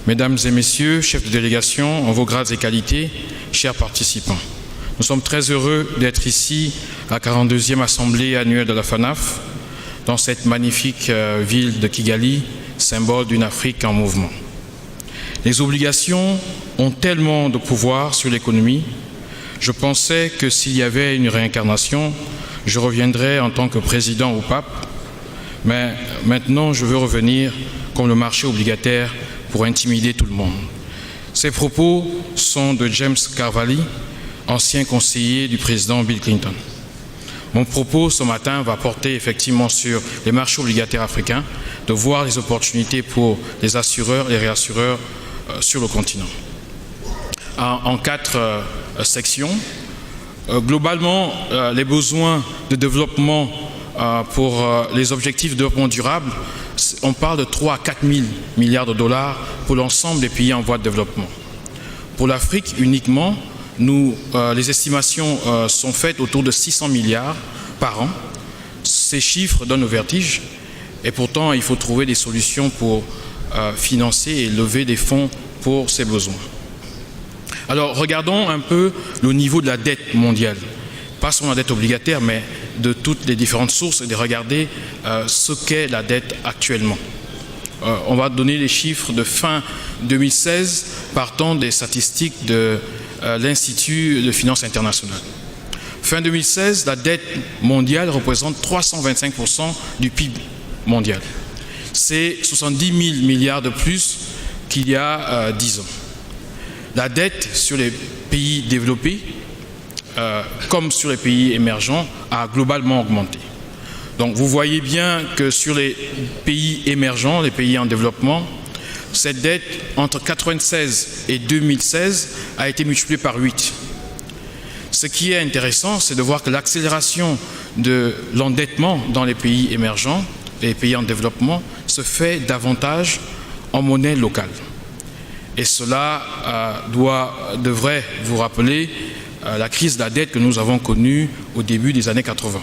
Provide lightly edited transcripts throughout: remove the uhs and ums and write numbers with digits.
Mesdames et Messieurs, chefs de délégation, en vos grades et qualités, chers participants, nous sommes très heureux d'être ici à la 42e Assemblée annuelle de la FANAF, dans cette magnifique ville de Kigali, symbole d'une Afrique en mouvement. Les obligations ont tellement de pouvoir sur l'économie. Je pensais que s'il y avait une réincarnation, je reviendrais en tant que président ou pape, mais maintenant je veux revenir comme le marché obligataire pour intimider tout le monde. Ces propos sont de James Carvalli, ancien conseiller du président Bill Clinton. Mon propos ce matin va porter effectivement sur les marchés obligataires africains, de voir les opportunités pour les assureurs et les réassureurs sur le continent. En 4 sections. Globalement, les besoins de développement pour les objectifs de développement durable, on parle de 3 à 4 000 milliards de dollars pour l'ensemble des pays en voie de développement. Pour l'Afrique uniquement, les estimations sont faites autour de 600 milliards par an. Ces chiffres donnent le vertige et pourtant il faut trouver des solutions pour financer et lever des fonds pour ces besoins. Alors regardons un peu le niveau de la dette mondiale, pas seulement la dette obligataire mais de toutes les différentes sources et de regarder ce qu'est la dette actuellement. On va donner les chiffres de fin 2016 partant des statistiques de l'Institut de finance internationale. Fin 2016, la dette mondiale représente 325% du PIB mondial. C'est 70 000 milliards de plus qu'il y a 10 ans. La dette sur les pays développés, comme sur les pays émergents, a globalement augmenté. Donc vous voyez bien que sur les pays émergents, les pays en développement, cette dette entre 1996 et 2016 a été multipliée par 8. Ce qui est intéressant, c'est de voir que l'accélération de l'endettement dans les pays émergents, les pays en développement, se fait davantage en monnaie locale. Et cela devrait vous rappeler la crise de la dette que nous avons connue au début des années 80.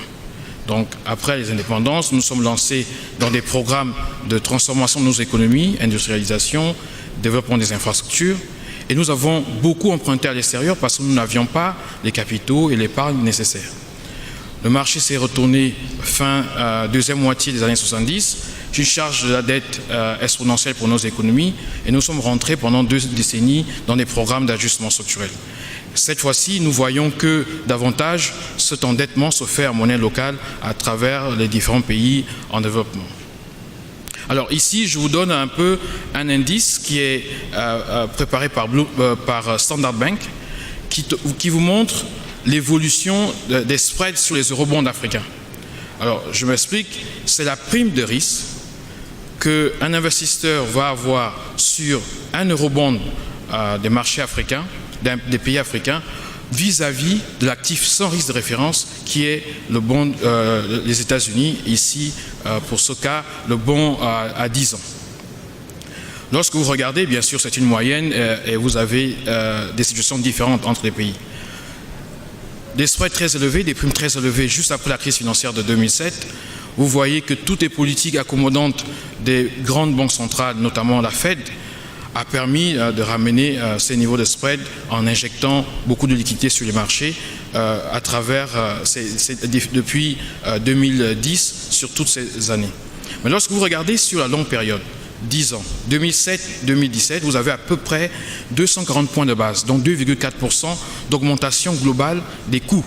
Donc, après les indépendances, nous sommes lancés dans des programmes de transformation de nos économies, industrialisation, développement des infrastructures, et nous avons beaucoup emprunté à l'extérieur parce que nous n'avions pas les capitaux et l'épargne nécessaires. Le marché s'est retourné fin deuxième moitié des années 70, une charge de la dette exponentielle pour nos économies, et nous sommes rentrés pendant 2 décennies dans des programmes d'ajustement structurel. Cette fois-ci, nous voyons que davantage cet endettement se fait en monnaie locale à travers les différents pays en développement. Alors ici, je vous donne un peu un indice qui est préparé par Standard Bank qui vous montre l'évolution des spreads sur les eurobonds africains. Alors, je m'explique, c'est la prime de risque qu'un investisseur va avoir sur un eurobond des marchés africains, des pays africains, vis-à-vis de l'actif sans risque de référence qui est le bond des États-Unis, ici pour ce cas le bond à 10 ans. Lorsque vous regardez, bien sûr c'est une moyenne et vous avez des situations différentes entre les pays. Des spreads très élevés, des primes très élevées juste après la crise financière de 2007, vous voyez que toutes les politiques accommodantes des grandes banques centrales, notamment la Fed, a permis de ramener ces niveaux de spread en injectant beaucoup de liquidités sur les marchés à travers depuis 2010 sur toutes ces années. Mais lorsque vous regardez sur la longue période, 10 ans, 2007-2017, vous avez à peu près 240 points de base, donc 2,4% d'augmentation globale des coûts,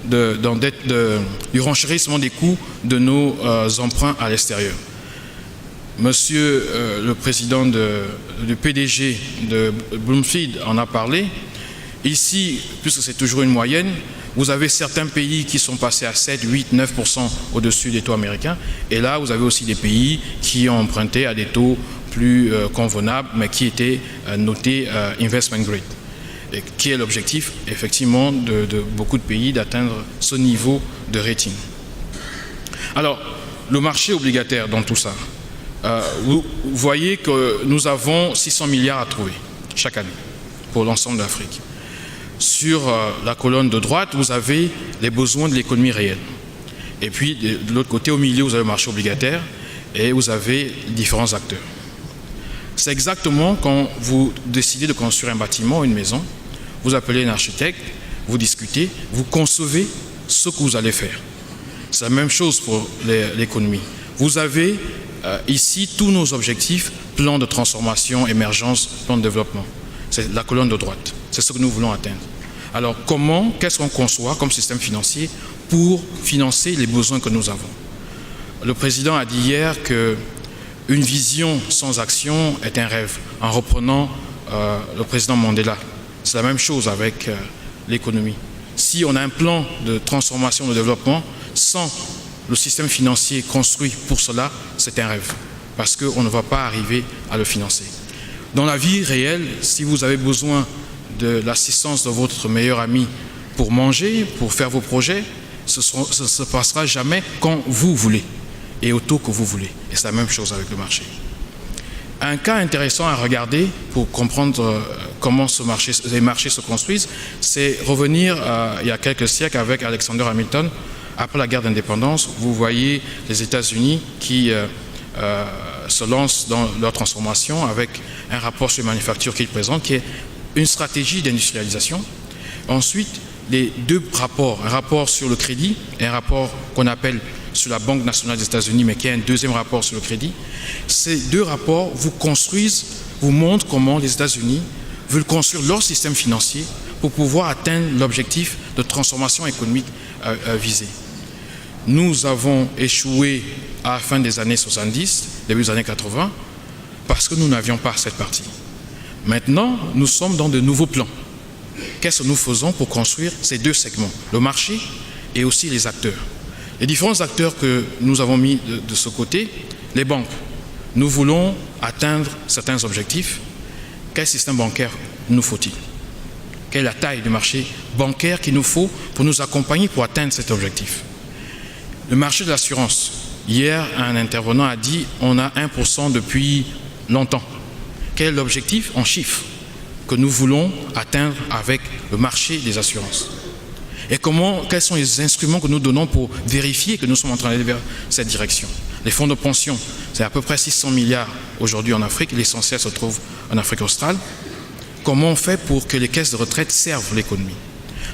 du renchérissement des coûts de nos emprunts à l'extérieur. Monsieur le président du PDG de Bloomfield en a parlé. Ici, puisque c'est toujours une moyenne, vous avez certains pays qui sont passés à 7, 8, 9% au-dessus des taux américains. Et là, vous avez aussi des pays qui ont emprunté à des taux plus convenables, mais qui étaient notés investment grade. Et qui est l'objectif, effectivement, de beaucoup de pays d'atteindre ce niveau de rating. Alors, le marché obligataire dans tout ça. Vous voyez que nous avons 600 milliards à trouver chaque année pour l'ensemble de l'Afrique. Sur la colonne de droite, vous avez les besoins de l'économie réelle. Et puis, de l'autre côté, au milieu, vous avez le marché obligataire et vous avez différents acteurs. C'est exactement quand vous décidez de construire un bâtiment ou une maison, vous appelez un architecte, vous discutez, vous concevez ce que vous allez faire. C'est la même chose pour l'économie. Vous avez ici tous nos objectifs, plan de transformation, émergence, plan de développement. C'est la colonne de droite. C'est ce que nous voulons atteindre. Alors qu'est-ce qu'on conçoit comme système financier pour financer les besoins que nous avons? Le président a dit hier qu'une vision sans action est un rêve, en reprenant le président Mandela. C'est la même chose avec l'économie. Si on a un plan de transformation, de développement, sans le système financier construit pour cela, c'est un rêve, parce qu'on ne va pas arriver à le financer. Dans la vie réelle, si vous avez besoin de l'assistance de votre meilleur ami pour manger, pour faire vos projets, ce ne se passera jamais quand vous voulez et au taux que vous voulez. Et c'est la même chose avec le marché. Un cas intéressant à regarder pour comprendre comment les marchés se construisent, c'est revenir il y a quelques siècles avec Alexander Hamilton. Après la guerre d'indépendance, vous voyez les États-Unis qui se lancent dans leur transformation avec un rapport sur les manufactures qu'ils présentent, qui est une stratégie d'industrialisation. Ensuite, les deux rapports, un rapport sur le crédit et un rapport qu'on appelle sur la Banque nationale des États-Unis, mais qui est un deuxième rapport sur le crédit. Ces deux rapports vous montrent comment les États-Unis veulent construire leur système financier pour pouvoir atteindre l'objectif de transformation économique visé. Nous avons échoué à la fin des années 70, début des années 80, parce que nous n'avions pas cette partie. Maintenant, nous sommes dans de nouveaux plans. Qu'est-ce que nous faisons pour construire ces deux segments, le marché et aussi les acteurs? Les différents acteurs que nous avons mis de ce côté, les banques. Nous voulons atteindre certains objectifs. Quel système bancaire nous faut-il? Quelle est la taille du marché bancaire qu'il nous faut pour nous accompagner pour atteindre cet objectif? Le marché de l'assurance. Hier, un intervenant a dit on a 1% depuis longtemps. Quel est l'objectif en chiffres que nous voulons atteindre avec le marché des assurances? Et quels sont les instruments que nous donnons pour vérifier que nous sommes en train d'aller vers cette direction? Les fonds de pension, c'est à peu près 600 milliards aujourd'hui en Afrique. L'essentiel se trouve en Afrique australe. Comment on fait pour que les caisses de retraite servent l'économie?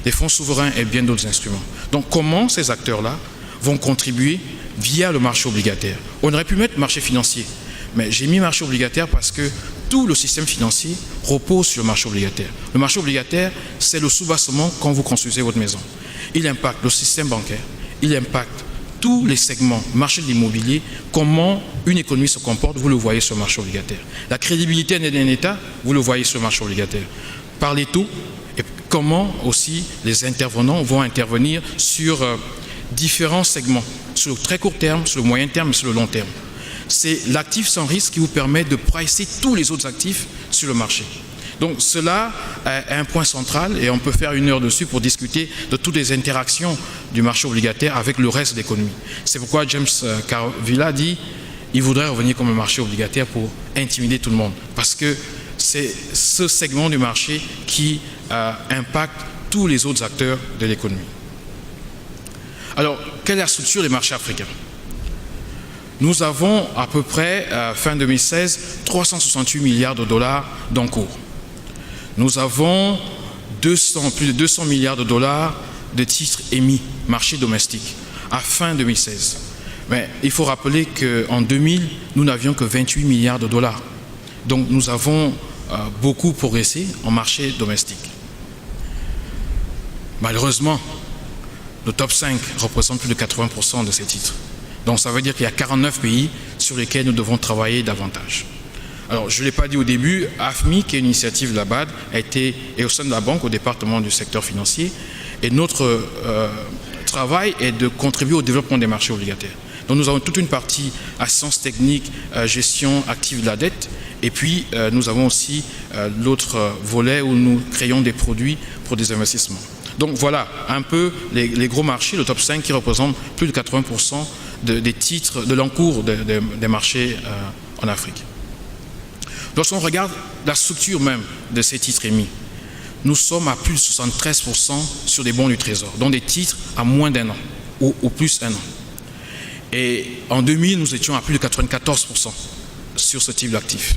Les fonds souverains et bien d'autres instruments. Donc comment ces acteurs-là vont contribuer via le marché obligataire? On aurait pu mettre marché financier, mais j'ai mis marché obligataire parce que tout le système financier repose sur le marché obligataire. Le marché obligataire, c'est le soubassement quand vous construisez votre maison. Il impacte le système bancaire, il impacte tous les segments, marché de l'immobilier, comment une économie se comporte, vous le voyez sur le marché obligataire. La crédibilité d'un État, vous le voyez sur le marché obligataire. Par les taux, et comment aussi les intervenants vont intervenir sur différents segments, sur le très court terme, sur le moyen terme et sur le long terme. C'est l'actif sans risque qui vous permet de pricer tous les autres actifs sur le marché. Donc cela est un point central et on peut faire 1 heure dessus pour discuter de toutes les interactions du marché obligataire avec le reste de l'économie. C'est pourquoi James Carvilla dit qu'il voudrait revenir comme un marché obligataire pour intimider tout le monde. Parce que c'est ce segment du marché qui impacte tous les autres acteurs de l'économie. Alors, quelle est la structure des marchés africains? Nous avons à peu près, fin 2016, 368 milliards de dollars d'encours. Nous avons plus de 200 milliards de dollars de titres émis, marché domestique, à fin 2016. Mais il faut rappeler qu'en 2000, nous n'avions que 28 milliards de dollars. Donc nous avons beaucoup progressé en marché domestique. Malheureusement, le top 5 représente plus de 80% de ces titres. Donc ça veut dire qu'il y a 49 pays sur lesquels nous devons travailler davantage. Alors je ne l'ai pas dit au début, AFMI, qui est une initiative de la BAD, est au sein de la banque, au département du secteur financier, et notre travail est de contribuer au développement des marchés obligataires. Donc nous avons toute une partie assistance technique, gestion active de la dette, et puis nous avons aussi l'autre volet où nous créons des produits pour des investissements. Donc voilà un peu les gros marchés, le top 5 qui représente plus de 80% des titres, de l'encours des marchés en Afrique. Lorsqu'on regarde la structure même de ces titres émis, nous sommes à plus de 73% sur des bons du Trésor, donc des titres à moins d'1 an, ou plus 1 an. Et en 2000, nous étions à plus de 94% sur ce type d'actifs.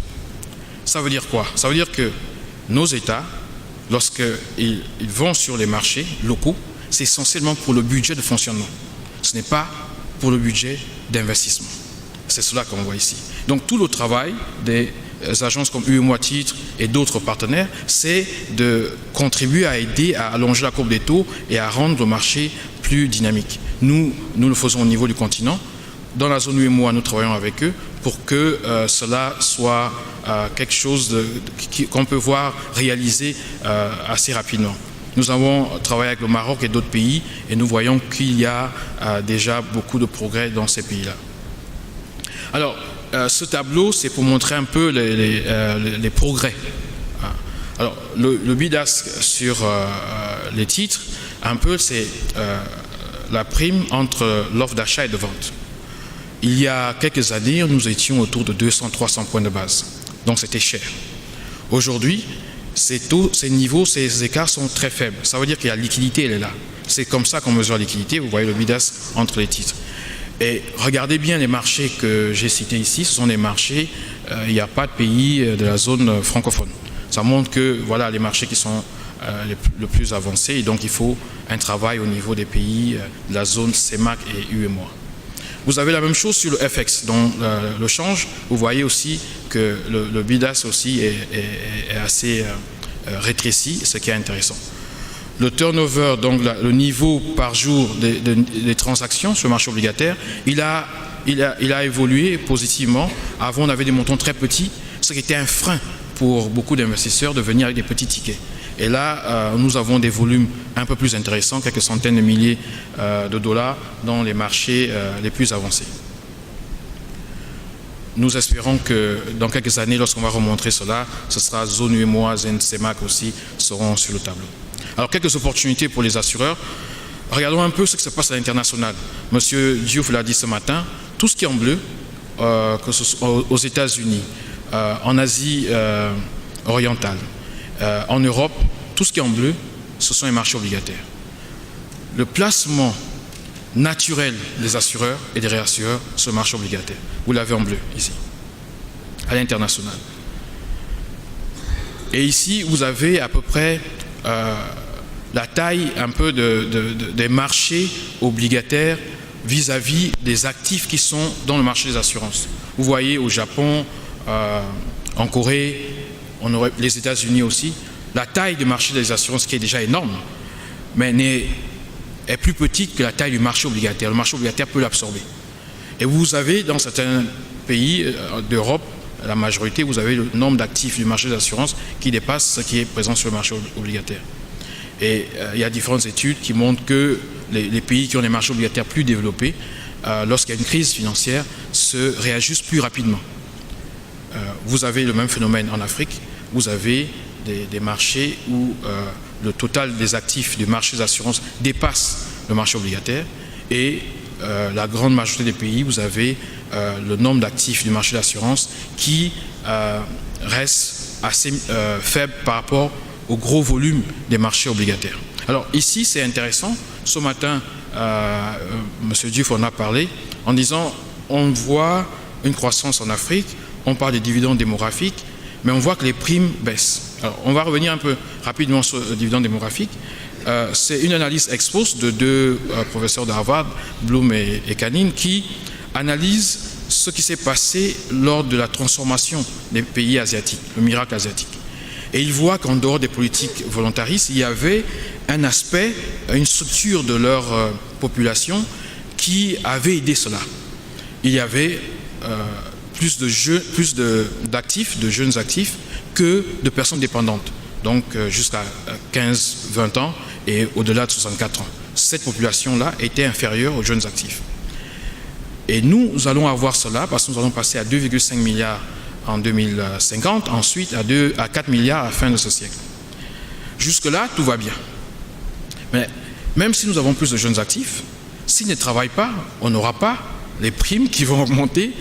Ça veut dire quoi? Ça veut dire que nos États, lorsqu'ils vont sur les marchés locaux, c'est essentiellement pour le budget de fonctionnement. Ce n'est pas pour le budget d'investissement. C'est cela qu'on voit ici. Donc tout le travail des agences comme UEMOA Titres et d'autres partenaires, c'est de contribuer à aider à allonger la courbe des taux et à rendre le marché plus dynamique. Nous le faisons au niveau du continent. Dans la zone UEMOA, nous travaillons avec eux pour que cela soit quelque chose qu'on peut voir réaliser assez rapidement. Nous avons travaillé avec le Maroc et d'autres pays et nous voyons qu'il y a déjà beaucoup de progrès dans ces pays-là. Alors, ce tableau, c'est pour montrer un peu les progrès. Alors, le bid-ask sur les titres, un peu, c'est la prime entre l'offre d'achat et de vente. Il y a quelques années, nous étions autour de 200-300 points de base. Donc, c'était cher. Aujourd'hui, ces niveaux, ces écarts sont très faibles. Ça veut dire que la liquidité, elle est là. C'est comme ça qu'on mesure la liquidité. Vous voyez le bid-ask entre les titres. Et regardez bien les marchés que j'ai cités ici. Ce sont des marchés, il n'y a pas de pays de la zone francophone. Ça montre que voilà les marchés qui sont le plus avancés. Et donc, il faut un travail au niveau des pays de la zone CEMAC et UEMOA. Vous avez la même chose sur le FX, donc le change. Vous voyez aussi que le bid-ask aussi est assez rétréci, ce qui est intéressant. Le turnover, donc le niveau par jour des transactions sur le marché obligataire, il a évolué positivement. Avant, on avait des montants très petits, ce qui était un frein pour beaucoup d'investisseurs de venir avec des petits tickets. Et là, nous avons des volumes un peu plus intéressants, quelques centaines de milliers de dollars dans les marchés les plus avancés. Nous espérons que dans quelques années, lorsqu'on va remontrer cela, ce sera zone UEMOA, zone CEMAC aussi seront sur le tableau. Alors, quelques opportunités pour les assureurs. Regardons un peu ce qui se passe à l'international. Monsieur Diouf l'a dit ce matin, tout ce qui est en bleu, que ce soit aux États-Unis, en Asie orientale, en Europe, tout ce qui est en bleu, ce sont les marchés obligataires. Le placement naturel des assureurs et des réassureurs sur le marché obligataire. Vous l'avez en bleu ici, à l'international. Et ici, vous avez à peu près la taille un peu des marchés obligataires vis-à-vis des actifs qui sont dans le marché des assurances. Vous voyez au Japon, en Corée, les États-Unis aussi, la taille du marché des assurances qui est déjà énorme, mais est plus petite que la taille du marché obligataire. Le marché obligataire peut l'absorber. Et vous avez dans certains pays d'Europe, la majorité, vous avez le nombre d'actifs du marché des assurances qui dépasse ce qui est présent sur le marché obligataire. Et il y a différentes études qui montrent que les pays qui ont des marchés obligataires plus développés, lorsqu'il y a une crise financière, se réajustent plus rapidement. Vous avez le même phénomène en Afrique. Vous avez des marchés où le total des actifs du marché des assurances dépasse le marché obligataire. Et la grande majorité des pays, vous avez le nombre d'actifs du marché d'assurance qui reste assez faible par rapport au gros volume des marchés obligataires. Alors ici, c'est intéressant. Ce matin, M. Diouf en a parlé en disant on voit une croissance en Afrique, on parle des dividendes démographiques, mais on voit que les primes baissent. Alors, on va revenir un peu rapidement sur le dividende démographique. C'est une analyse ex post de deux professeurs d'Harvard, Bloom et Canine, qui analysent ce qui s'est passé lors de la transformation des pays asiatiques, le miracle asiatique. Et ils voient qu'en dehors des politiques volontaristes, il y avait un aspect, une structure de leur population qui avait aidé cela. Il y avait plus d'actifs, de jeunes actifs, que de personnes dépendantes, donc jusqu'à 15-20 ans et au-delà de 64 ans. Cette population-là était inférieure aux jeunes actifs. Et nous allons avoir cela parce que nous allons passer à 2,5 milliards en 2050, ensuite à 4 milliards à la fin de ce siècle. Jusque-là, tout va bien. Mais même si nous avons plus de jeunes actifs, s'ils ne travaillent pas, on n'aura pas les primes qui vont augmenter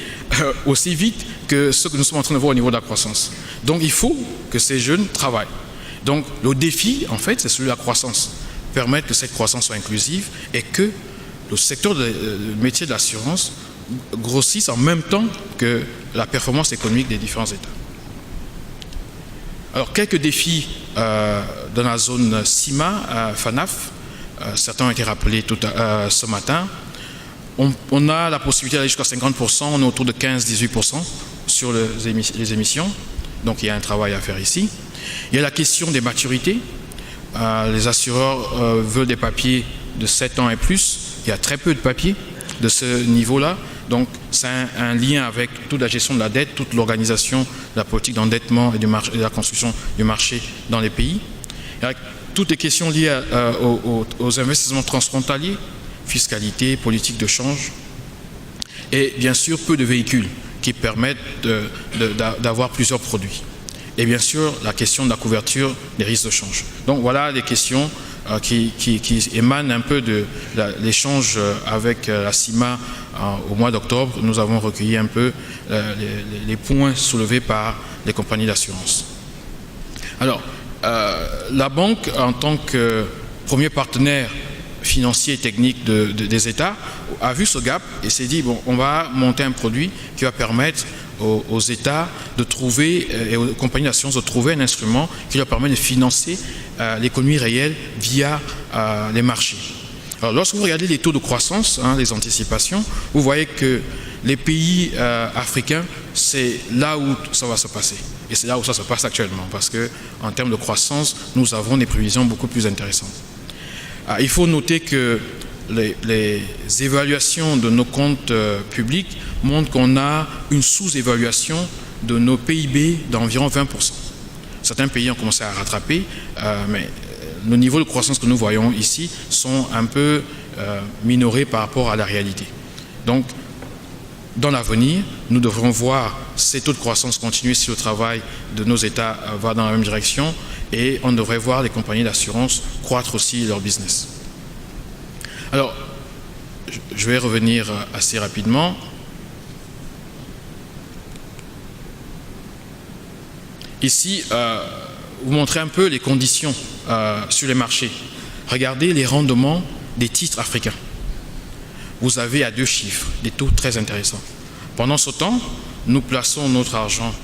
aussi vite que ce que nous sommes en train de voir au niveau de la croissance. Donc il faut que ces jeunes travaillent. Donc le défi, en fait, c'est celui de la croissance. Permettre que cette croissance soit inclusive et que le secteur du métier de l'assurance grossisse en même temps que la performance économique des différents États. Alors, quelques défis dans la zone CIMA, FANAF, certains ont été rappelés ce matin. On a la possibilité d'aller jusqu'à 50%, on est autour de 15-18% sur les émissions. Donc il y a un travail à faire ici. Il y a la question des maturités. Les assureurs veulent des papiers de 7 ans et plus. Il y a très peu de papiers de ce niveau-là. Donc c'est un lien avec toute la gestion de la dette, toute l'organisation de la politique d'endettement et de la construction du marché dans les pays. Il y a toutes les questions liées aux investissements transfrontaliers, fiscalité, politique de change, et bien sûr peu de véhicules qui permettent d'avoir plusieurs produits. Et bien sûr la question de la couverture des risques de change. Donc voilà les questions qui émanent un peu de l'échange avec la CIMA au mois d'octobre. Nous avons recueilli un peu les points soulevés par les compagnies d'assurance. Alors, la banque, en tant que premier partenaire financier et technique des États, a vu ce gap et s'est dit, bon, on va monter un produit qui va permettre aux États de trouver, et aux compagnies d'assurance de trouver un instrument qui leur permet de financer l'économie réelle via les marchés. Alors, lorsque vous regardez les taux de croissance, les anticipations, vous voyez que les pays africains, c'est là où ça va se passer. Et c'est là où ça se passe actuellement, parce qu'en termes de croissance, nous avons des prévisions beaucoup plus intéressantes. Il faut noter que les évaluations de nos comptes publics montrent qu'on a une sous-évaluation de nos PIB d'environ 20%. Certains pays ont commencé à rattraper, mais le niveau de croissance que nous voyons ici sont un peu minorés par rapport à la réalité. Donc, dans l'avenir, nous devrons voir ces taux de croissance continuer si le travail de nos États va dans la même direction, et on devrait voir les compagnies d'assurance croître aussi leur business. Alors, je vais revenir assez rapidement. Ici, vous montrez un peu les conditions sur les marchés. Regardez les rendements des titres africains. Vous avez à 2 chiffres des taux très intéressants. Pendant ce temps, nous plaçons notre argent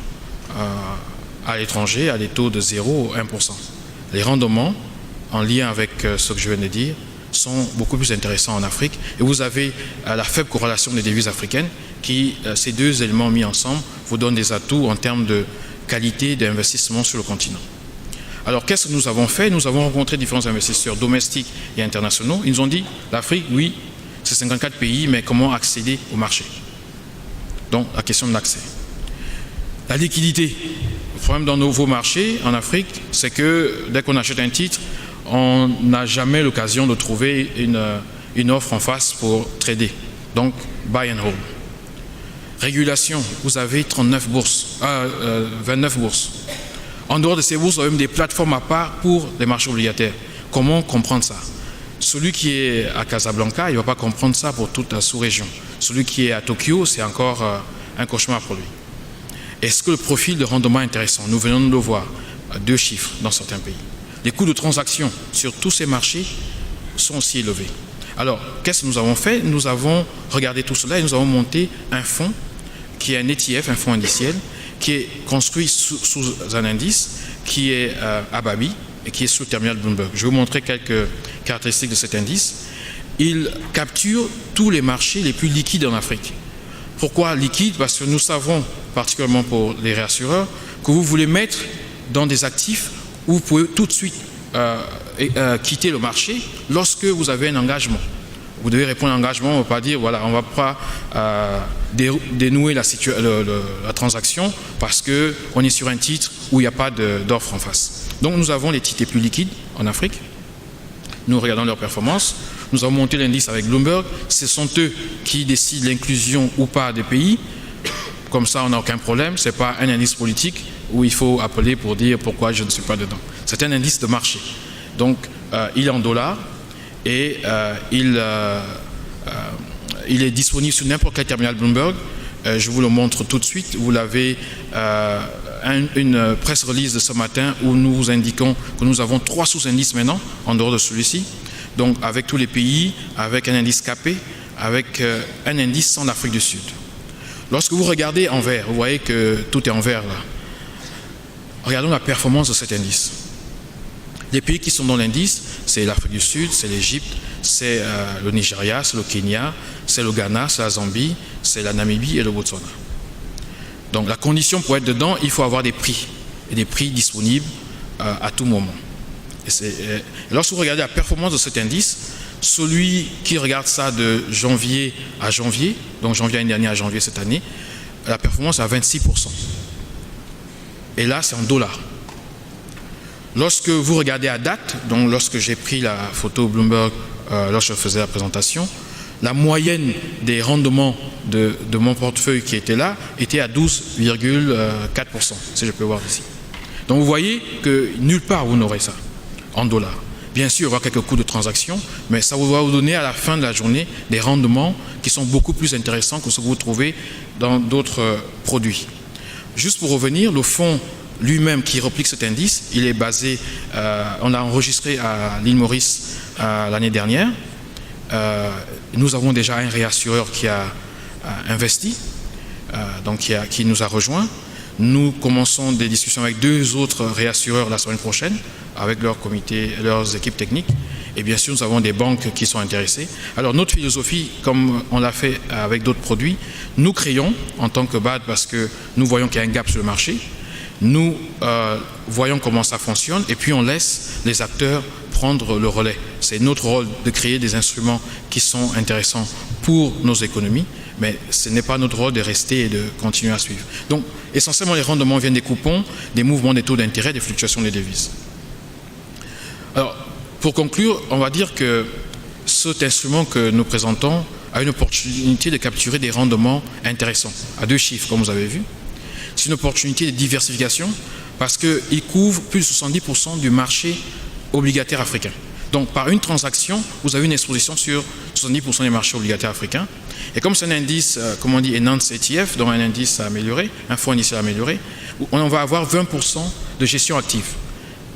à l'étranger à des taux de 0 ou 1%. Les rendements, en lien avec ce que je viens de dire, sont beaucoup plus intéressants en Afrique. Et vous avez la faible corrélation des devises africaines qui, ces deux éléments mis ensemble, vous donnent des atouts en termes de qualité d'investissement sur le continent. Alors, qu'est-ce que nous avons fait? Nous avons rencontré différents investisseurs domestiques et internationaux. Ils nous ont dit, l'Afrique, oui, c'est 54 pays, mais comment accéder au marché? Donc, la question de l'accès. La liquidité. Le problème dans nos nouveaux marchés en Afrique, c'est que dès qu'on achète un titre, on n'a jamais l'occasion de trouver une offre en face pour trader. Donc, buy and hold. Régulation, vous avez 29 bourses, 29 bourses. En dehors de ces bourses, vous avez même des plateformes à part pour les marchés obligataires. Comment comprendre ça? Celui qui est à Casablanca, il ne va pas comprendre ça pour toute la sous-région. Celui qui est à Tokyo, c'est encore un cauchemar pour lui. Est-ce que le profil de rendement est intéressant? Nous venons de le voir, 2 chiffres dans certains pays. Les coûts de transaction sur tous ces marchés sont aussi élevés. Alors, qu'est-ce que nous avons fait? Nous avons regardé tout cela et nous avons monté un fonds qui est un ETF, un fonds indiciel, qui est construit sous un indice, qui est à Babi et qui est sous le terminal Bloomberg. Je vais vous montrer quelques caractéristiques de cet indice. Il capture tous les marchés les plus liquides en Afrique. Pourquoi liquide? Parce que nous savons, particulièrement pour les réassureurs, que vous voulez mettre dans des actifs où vous pouvez tout de suite quitter le marché lorsque vous avez un engagement. Vous devez répondre à l'engagement, on ne va pas dire, voilà, on ne va pas dénouer la transaction parce qu'on est sur un titre où il n'y a pas d'offre en face. Donc nous avons les titres les plus liquides en Afrique. Nous regardons leur performance. Nous avons monté l'indice avec Bloomberg. Ce sont eux qui décident l'inclusion ou pas des pays. Comme ça, on n'a aucun problème. Ce n'est pas un indice politique où il faut appeler pour dire pourquoi je ne suis pas dedans. C'est un indice de marché. Donc, il est en dollars et il est disponible sur n'importe quel terminal Bloomberg. Je vous le montre tout de suite. Vous l'avez une press release de ce matin où nous vous indiquons que nous avons 3 sous-indices maintenant en dehors de celui-ci. Donc, avec tous les pays, avec un indice capé, avec un indice en Afrique du Sud. Lorsque vous regardez en vert, vous voyez que tout est en vert là. regardons la performance de cet indice. Les pays qui sont dans l'indice, c'est l'Afrique du Sud, c'est l'Égypte, c'est le Nigeria, c'est le Kenya, c'est le Ghana, c'est la Zambie, c'est la Namibie et le Botswana. Donc la condition pour être dedans, il faut avoir des prix, et des prix disponibles à tout moment. Et lorsque vous regardez la performance de cet indice, celui qui regarde ça de janvier à janvier, donc janvier l'année dernière à janvier cette année, la performance est à 26%. Et là, c'est en dollars. Lorsque vous regardez à date, donc lorsque j'ai pris la photo Bloomberg, lorsque je faisais la présentation, la moyenne des rendements de mon portefeuille qui était là était à 12,4%, si je peux voir ici. Donc vous voyez que nulle part vous n'aurez ça en dollars. Bien sûr, il y aura quelques coûts de transaction, mais ça va vous donner à la fin de la journée des rendements qui sont beaucoup plus intéressants que ce que vous trouvez dans d'autres produits. Juste pour revenir, le fonds lui-même qui replique cet indice, il est basé, on l'a enregistré à l'île Maurice l'année dernière. Nous avons déjà un réassureur qui a investi, donc qui nous a rejoints. Nous commençons des discussions avec 2 autres réassureurs la semaine prochaine, avec leur comité, leurs équipes techniques. Et bien sûr, nous avons des banques qui sont intéressées. Alors, notre philosophie, comme on l'a fait avec d'autres produits, nous créons en tant que BAD parce que nous voyons qu'il y a un gap sur le marché. Nous voyons comment ça fonctionne et puis on laisse les acteurs prendre le relais. C'est notre rôle de créer des instruments qui sont intéressants pour nos économies, mais ce n'est pas notre rôle de rester et de continuer à suivre. Donc, essentiellement, les rendements viennent des coupons, des mouvements des taux d'intérêt, des fluctuations des devises. Alors, pour conclure, on va dire que cet instrument que nous présentons a une opportunité de capturer des rendements intéressants, à 2 chiffres, comme vous avez vu. C'est une opportunité de diversification parce qu'il couvre plus de 70% du marché obligataire africain. Donc, par une transaction, vous avez une exposition sur 70% des marchés obligataires africains. Et comme c'est un indice, comme on dit, Enhanced ETF, donc un indice amélioré, un fonds initial amélioré, on va avoir 20% de gestion active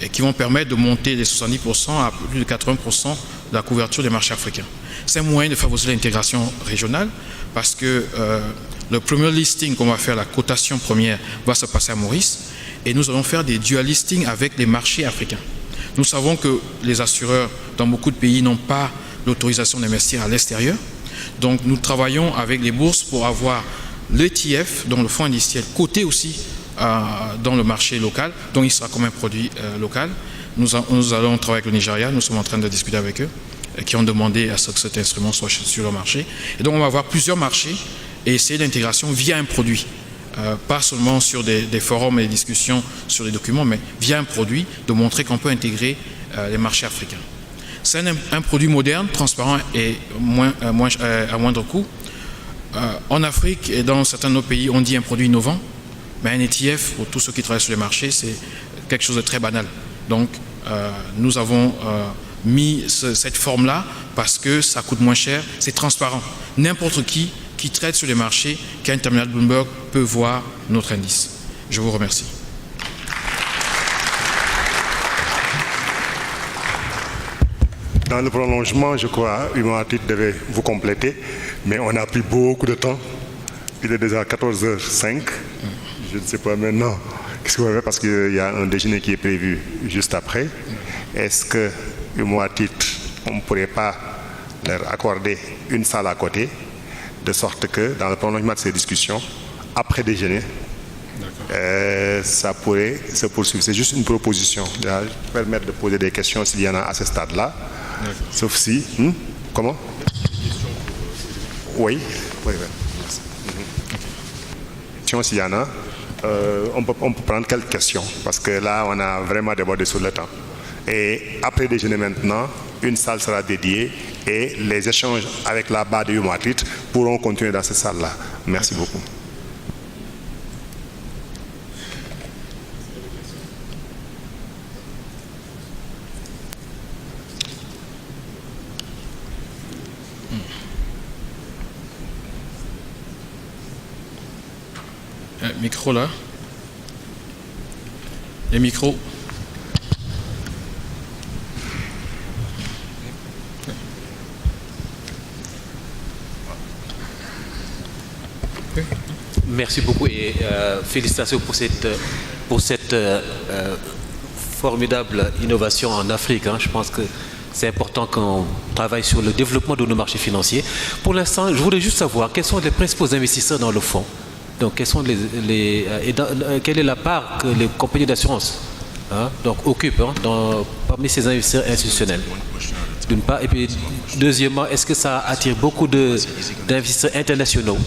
et qui vont permettre de monter des 70% à plus de 80% de la couverture des marchés africains. C'est un moyen de favoriser l'intégration régionale parce que le premier listing qu'on va faire, la cotation première, va se passer à Maurice et nous allons faire des dual listings avec les marchés africains. Nous savons que les assureurs dans beaucoup de pays n'ont pas l'autorisation d'investir à l'extérieur. Donc nous travaillons avec les bourses pour avoir l'ETF, donc le fonds indiciel, coté aussi dans le marché local, donc il sera comme un produit local. Nous allons travailler avec le Nigeria, nous sommes en train de discuter avec eux, qui ont demandé à ce que cet instrument soit sur leur marché. Et donc on va avoir plusieurs marchés et essayer l'intégration via un produit. Pas seulement sur des forums et des discussions sur les documents, mais via un produit, de montrer qu'on peut intégrer les marchés africains. C'est un produit moderne, transparent et à moindre coût. En Afrique et dans certains de nos pays, on dit un produit innovant, mais un ETF, pour tous ceux qui travaillent sur les marchés, c'est quelque chose de très banal. Donc, nous avons mis cette forme-là parce que ça coûte moins cher, c'est transparent. N'importe qui traite sur les marchés, qui a un terminal Bloomberg, peut voir notre indice. Je vous remercie. Dans le prolongement, je crois, Humanity devait vous compléter, mais on a pris beaucoup de temps. Il est déjà 14h05. Je ne sais pas maintenant qu'est-ce qu'on va faire parce qu'il y a un déjeuner qui est prévu juste après. Est-ce que Humanity, on ne pourrait pas leur accorder une salle à côté, de sorte que dans le prolongement de ces discussions, après déjeuner, ça pourrait se poursuivre. C'est juste une proposition. Ça permettre de poser des questions s'il y en a à ce stade-là. Sauf si... Comment? Oui. Merci. S'il y en a, on peut prendre quelques questions parce que là, on a vraiment débordé sur le temps. Et après déjeuner maintenant, une salle sera dédiée et les échanges avec la barre de Humanity pourront continuer dans cette salle-là. Merci beaucoup. Micro là. Les micros. Merci beaucoup et félicitations pour cette pour cette formidable innovation en Afrique. Je pense que c'est important qu'on travaille sur le développement de nos marchés financiers. Pour l'instant, je voulais juste savoir quels sont les principaux investisseurs dans le fonds. Donc, quelle est la part que les compagnies d'assurance occupent parmi ces investisseurs institutionnels, d'une part. Et puis, deuxièmement, est-ce que ça attire beaucoup d'investisseurs internationaux?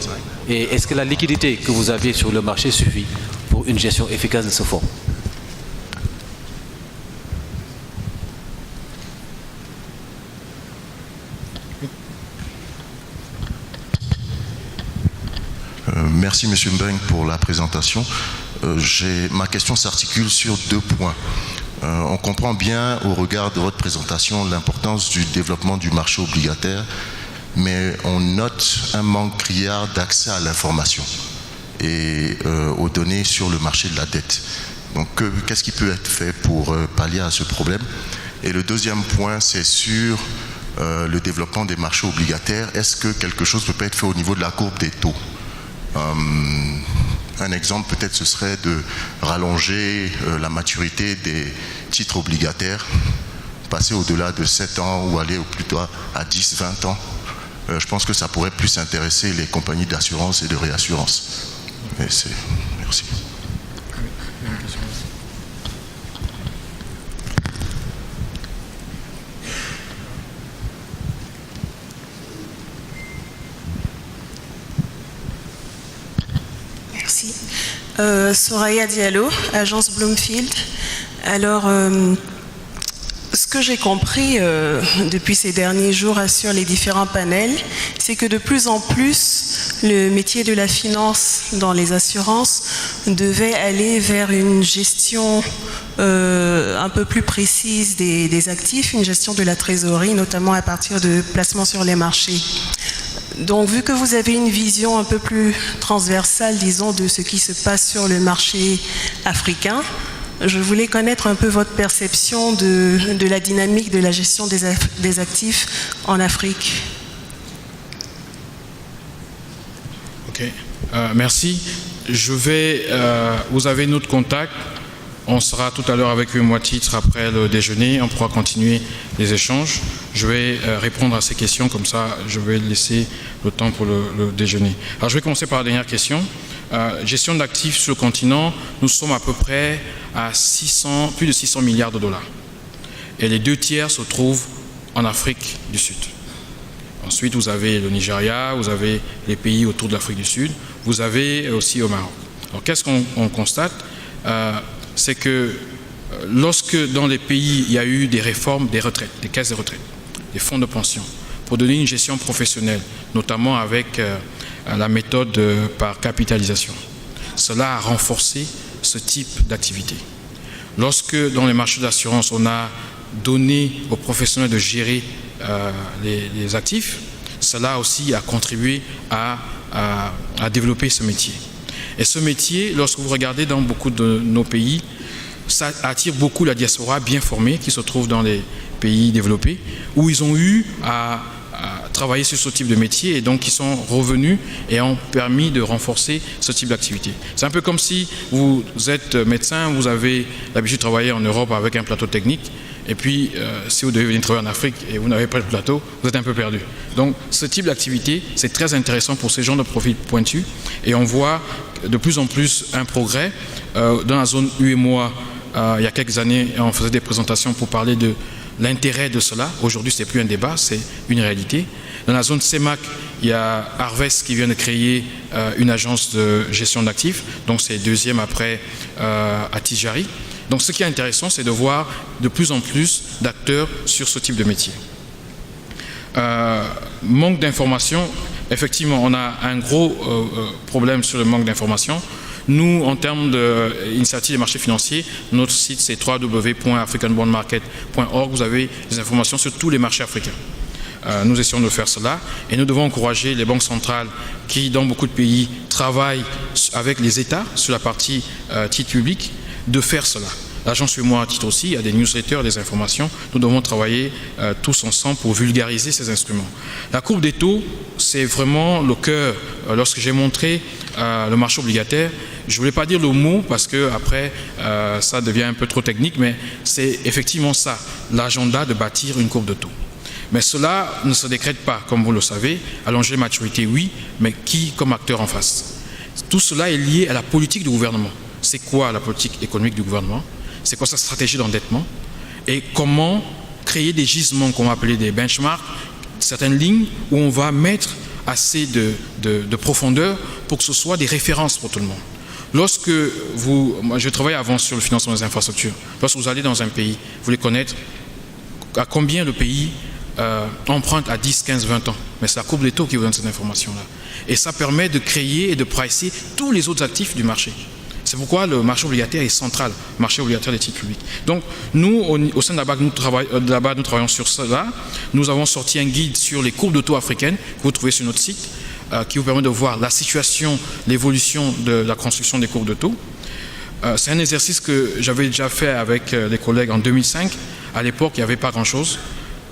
Et est-ce que la liquidité que vous avez sur le marché suffit pour une gestion efficace de ce fonds? Merci M. Mbeng pour la présentation. Ma question s'articule sur 2 points. On comprend bien au regard de votre présentation l'importance du développement du marché obligataire, mais on note un manque criard d'accès à l'information et aux données sur le marché de la dette. Donc qu'est-ce qui peut être fait pour pallier à ce problème? Et le deuxième point, c'est sur le développement des marchés obligataires. Est-ce que quelque chose peut pas être fait au niveau de la courbe des taux? Un exemple peut-être ce serait de rallonger la maturité des titres obligataires, passer au-delà de 7 ans ou aller plutôt à 10-20 ans. Je pense que ça pourrait plus intéresser les compagnies d'assurance et de réassurance. Merci. Merci. Soraya Diallo, agence Bloomfield. Alors, ce que j'ai compris depuis ces derniers jours sur les différents panels, c'est que de plus en plus, le métier de la finance dans les assurances devait aller vers une gestion un peu plus précise des actifs, une gestion de la trésorerie, notamment à partir de placements sur les marchés. Donc, vu que vous avez une vision un peu plus transversale, disons, de ce qui se passe sur le marché africain, je voulais connaître un peu votre perception de la dynamique de la gestion des actifs en Afrique. Ok, merci. Vous avez notre contact. On sera tout à l'heure avec eux à titre après le déjeuner. On pourra continuer les échanges. Je vais répondre à ces questions, comme ça je vais laisser le temps pour le déjeuner. Alors je vais commencer par la dernière question. Gestion d'actifs sur le continent, nous sommes à peu près à plus de 600 milliards de dollars. Et les 2 tiers se trouvent en Afrique du Sud. Ensuite, vous avez le Nigeria, vous avez les pays autour de l'Afrique du Sud, vous avez aussi au Maroc. Alors qu'est-ce qu'on constate? C'est que lorsque dans les pays, il y a eu des réformes des retraites, des caisses de retraite, des fonds de pension, pour donner une gestion professionnelle, notamment avec la méthode par capitalisation, cela a renforcé ce type d'activité. Lorsque dans les marchés d'assurance, on a donné aux professionnels de gérer les actifs, cela aussi a contribué à développer ce métier. Et ce métier, lorsque vous regardez dans beaucoup de nos pays, ça attire beaucoup la diaspora bien formée qui se trouve dans les pays développés, où ils ont eu à travailler sur ce type de métier et donc ils sont revenus et ont permis de renforcer ce type d'activité. C'est un peu comme si vous êtes médecin, vous avez l'habitude de travailler en Europe avec un plateau technique et puis si vous devez venir travailler en Afrique et vous n'avez pas de plateau, vous êtes un peu perdu. Donc ce type d'activité, c'est très intéressant pour ces gens de profil pointu et on voit de plus en plus un progrès. Dans la zone UEMOA, il y a quelques années, on faisait des présentations pour parler de l'intérêt de cela. Aujourd'hui, ce n'est plus un débat, c'est une réalité. Dans la zone CEMAC, il y a Harvest qui vient de créer une agence de gestion d'actifs, donc c'est deuxième après Attijari. Donc ce qui est intéressant, c'est de voir de plus en plus d'acteurs sur ce type de métier. Manque d'information, effectivement, on a un gros problème sur le manque d'information. Nous, en termes d'initiative des marchés financiers, notre site c'est www.africanbondmarket.org. Vous avez des informations sur tous les marchés africains. Nous essayons de faire cela et nous devons encourager les banques centrales qui, dans beaucoup de pays, travaillent avec les États sur la partie titre public, de faire cela. l'agence sur moi à titre aussi, il y a des newsletters, des informations. Nous devons travailler tous ensemble pour vulgariser ces instruments. La courbe des taux, c'est vraiment le cœur. Lorsque j'ai montré le marché obligataire, je ne voulais pas dire le mot parce que après ça devient un peu trop technique, mais c'est effectivement ça, l'agenda de bâtir une courbe de taux. Mais cela ne se décrète pas, comme vous le savez. Allonger la maturité, oui, mais qui comme acteur en face? Tout cela est lié à la politique du gouvernement. C'est quoi la politique économique du gouvernement? C'est quoi sa stratégie d'endettement? Et comment créer des gisements qu'on va appeler des benchmarks, certaines lignes où on va mettre assez de profondeur pour que ce soit des références pour tout le monde. Lorsque moi je travaillais avant sur le financement des infrastructures. Lorsque vous allez dans un pays, vous voulez connaître à combien le pays emprunte à 10, 15, 20 ans. Mais c'est la courbe des taux qui vous donne cette information-là. Et ça permet de créer et de pricer tous les autres actifs du marché. C'est pourquoi le marché obligataire est central, le marché obligataire des titres publics. Donc, nous, au sein de la BAC, nous travaillons sur cela. Nous avons sorti un guide sur les courbes de taux africaines que vous trouvez sur notre site, qui vous permet de voir la situation, l'évolution de la construction des courbes de taux. C'est un exercice que j'avais déjà fait avec les collègues en 2005. À l'époque, il n'y avait pas grand-chose.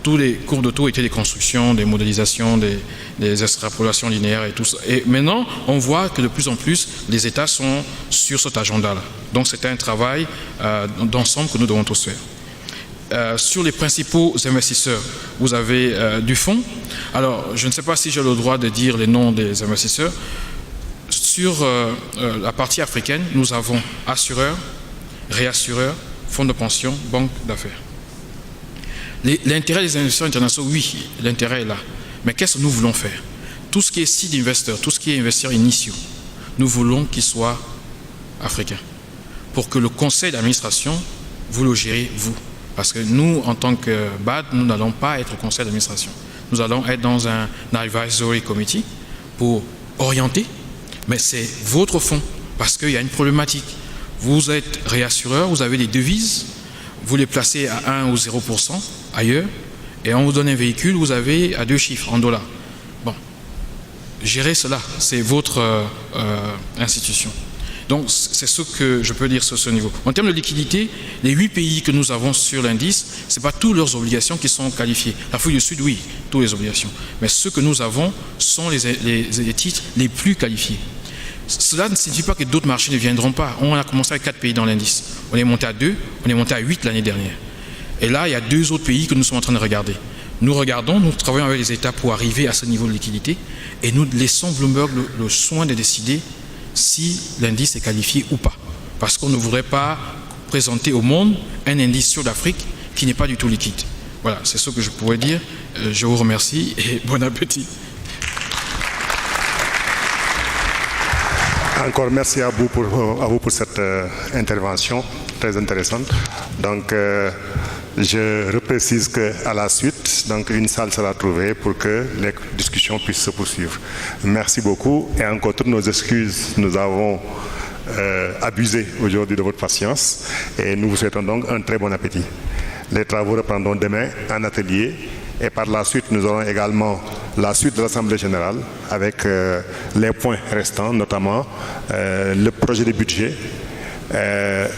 Tous les courbes de taux étaient des constructions, des modélisations, des extrapolations linéaires et tout ça. Et maintenant, on voit que de plus en plus, les États sont sur cet agenda-là. Donc, c'est un travail d'ensemble que nous devons tous faire. Sur les principaux investisseurs, vous avez du fonds. Alors, je ne sais pas si j'ai le droit de dire les noms des investisseurs. Sur la partie africaine, nous avons assureurs, réassureurs, fonds de pension, banques d'affaires. L'intérêt des investisseurs internationaux, oui, l'intérêt est là. Mais qu'est-ce que nous voulons faire? Tout ce qui est seed investor, tout ce qui est investisseurs initiaux, nous voulons qu'ils soient africains. Pour que le conseil d'administration, vous le gérez, vous. Parce que nous, en tant que BAD, nous n'allons pas être au conseil d'administration. Nous allons être dans un advisory committee pour orienter, mais c'est votre fonds. Parce qu'il y a une problématique. Vous êtes réassureur, vous avez des devises, vous les placez à 1 ou 0% ailleurs, et on vous donne un véhicule, vous avez à 2 chiffres en dollars. Bon, gérez cela, c'est votre institution. Donc, c'est ce que je peux dire sur ce niveau. En termes de liquidité, les 8 pays que nous avons sur l'indice, ce n'est pas toutes leurs obligations qui sont qualifiées. L'Afrique du Sud, oui, toutes les obligations. Mais ceux que nous avons sont les titres les plus qualifiés. Cela ne signifie pas que d'autres marchés ne viendront pas. On a commencé avec 4 pays dans l'indice. On est monté à 2, on est monté à 8 l'année dernière. Et là, il y a 2 autres pays que nous sommes en train de regarder. Nous regardons, nous travaillons avec les États pour arriver à ce niveau de liquidité et nous laissons Bloomberg le soin de décider si l'indice est qualifié ou pas. Parce qu'on ne voudrait pas présenter au monde un indice sur l'Afrique qui n'est pas du tout liquide. Voilà, c'est ce que je pourrais dire. Je vous remercie et bon appétit. Encore merci à vous pour cette intervention très intéressante. Donc, je reprécise qu'à la suite, donc une salle sera trouvée pour que les discussions puissent se poursuivre. Merci beaucoup et encore toutes nos excuses. Nous avons abusé aujourd'hui de votre patience et nous vous souhaitons donc un très bon appétit. Les travaux reprendront demain en atelier et par la suite, nous aurons également la suite de l'Assemblée générale avec les points restants, notamment le projet de budget,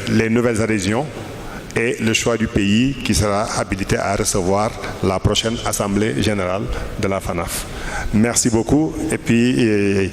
les nouvelles adhésions et le choix du pays qui sera habilité à recevoir la prochaine Assemblée générale de la FANAF. Merci beaucoup et puis